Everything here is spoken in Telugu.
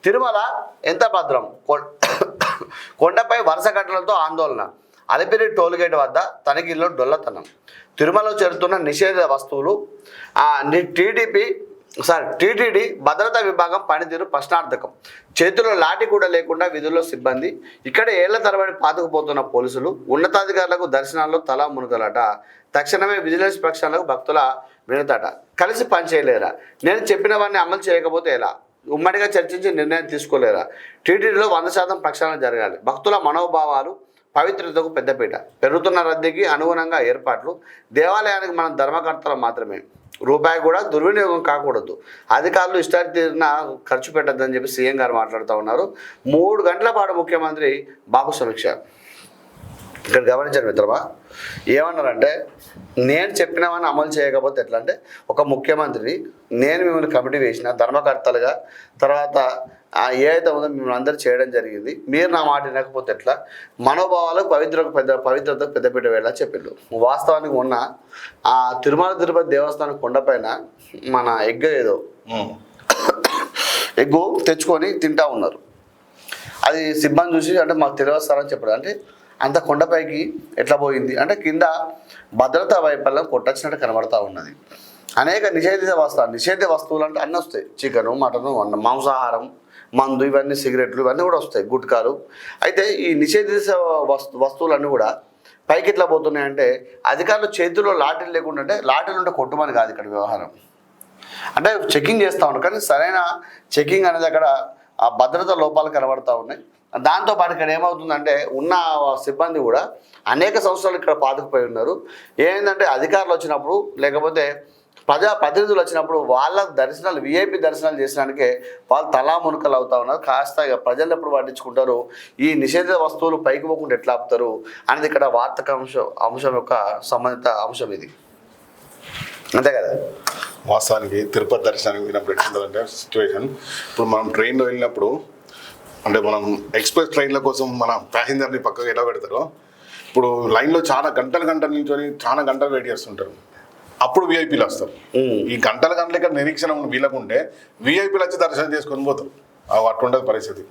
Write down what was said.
తిరుమల ఎంత భద్రం? కొండపై వరుస ఘటనలతో ఆందోళన. అలిపిరి టోల్గేట్ వద్ద తనిఖీల్లో డొల్లతనం. తిరుమలలో చేరుతున్న నిషేధ వస్తువులు. టీటీడీ భద్రతా విభాగం పనితీరు ప్రశ్నార్థకం. చేతిలో లాఠీ కూడా లేకుండా విధుల్లో సిబ్బంది. ఇక్కడ ఏళ్ల తరబడి పాతుకుపోతున్న పోలీసులు. ఉన్నతాధికారులకు దర్శనాల్లో తలా మునుగలట. తక్షణమే విజిలెన్స్ పక్షాలకు భక్తుల వినతట. కలిసి పనిచేయలేరా? నేను చెప్పినవన్నీ అమలు చేయకపోతే ఎలా? ఉమ్మడిగా చర్చించి నిర్ణయం తీసుకోలేరా? టీటీడీలో 100% ప్రక్షాళన జరగాలి. భక్తుల మనోభావాలు పవిత్రతకు పెద్దపీట. పెరుగుతున్న రద్దీకి అనుగుణంగా ఏర్పాట్లు. దేవాలయానికి మనం ధర్మకర్తలు మాత్రమే. రూపాయి కూడా దుర్వినియోగం కాకూడదు. అధికారులు ఇష్టారీతిన ఖర్చు పెట్టద్దని చెప్పి సీఎం గారు మాట్లాడుతూ ఉన్నారు. 3 గంటల పాటు ముఖ్యమంత్రి బాబు సమీక్ష. ఇక్కడ గమనించారు మిత్రమా, ఏమన్నారంటే నేను చెప్పినవని అమలు చేయకపోతే ఎట్లా అంటే, ఒక ముఖ్యమంత్రిని నేను మిమ్మల్ని కమిటీ వేసిన ధర్మకర్తలుగా, తర్వాత ఏదైతే ఉందో మిమ్మల్ని అందరూ చేయడం జరిగింది, మీరు నా మాట వినకపోతే ఎట్లా? మనోభావాలకు పవిత్రతకు పెద్దపీట వేయాలని చెప్పిండు. వాస్తవానికి మొన్న ఆ తిరుమల తిరుపతి దేవస్థానం కొండపైన మన ఎగ్గు తెచ్చుకొని తింటా ఉన్నారు. అది సిబ్బంది చూసి అంటే మాకు తెలియస్తారని చెప్పారు. అంటే అంత కొండపైకి ఎట్లా పోయింది అంటే కింద భద్రతా వైఫల్యం కొట్టొచ్చినట్టు కనబడతా ఉన్నది. అనేక నిషేధ వస్తువులు అంటే అన్నీ వస్తాయి. చికెను, మటను, మాంసాహారం, మందు, ఇవన్నీ సిగరెట్లు, ఇవన్నీ కూడా వస్తాయి, గుట్కాలు. అయితే ఈ నిషేధిత వస్తువులన్నీ కూడా పైకి ఎట్లా పోతున్నాయంటే అధికారులు చేతిలో లాఠీలు లేకుండా, అంటే లాఠీలు ఉంటే కొట్టుమని కాదు ఇక్కడ వ్యవహారం. అంటే చెకింగ్ చేస్తూ ఉన్నారు, కానీ సరైన చెకింగ్ అనేది అక్కడ ఆ భద్రత లోపాలు కనబడతా ఉన్నాయి. దాంతోపాటు ఇక్కడ ఏమవుతుందంటే ఉన్న సిబ్బంది కూడా అనేక సంవత్సరాలు ఇక్కడ పాతుకుపోయి ఉన్నారు. ఏంటంటే అధికారులు వచ్చినప్పుడు, లేకపోతే ప్రతినిధులు వచ్చినప్పుడు వాళ్ళ దర్శనాలు, విఐపి దర్శనాలు చేసడానికే వాళ్ళు తలా మునకలు అవుతా ఉన్నారు. కాస్త ఇక ప్రజలు ఎప్పుడు పట్టించుకుంటారు, ఈ నిషేధ వస్తువులు పైకి పోకుండా ఎట్లా ఆపుతారు అనేది ఇక్కడ వార్తక అంశం యొక్క సంబంధిత అంశం ఇది. అంతే కదా. వాస్తవానికి తిరుపతి దర్శనానికి వెళ్ళినప్పుడు ఎట్లుంటుందంటే సిచ్యువేషన్, ఇప్పుడు మనం ట్రైన్లో వెళ్ళినప్పుడు అంటే మనం ఎక్స్ప్రెస్ ట్రైన్ల కోసం మన ప్యాసింజర్ని పక్కకు ఎలా పెడతారో, ఇప్పుడు లైన్లో చాలా గంటలు నిల్చొని చాలా గంటలు వెయిట్ చేస్తుంటారు. అప్పుడు విఐపీలు వస్తారు. ఈ గంటల ఇక్కడ నిరీక్షణ వీళ్ళకుంటే విఐపీలు వచ్చి దర్శనం చేసుకొని పోతారు. అట్లుండదు పరిస్థితి.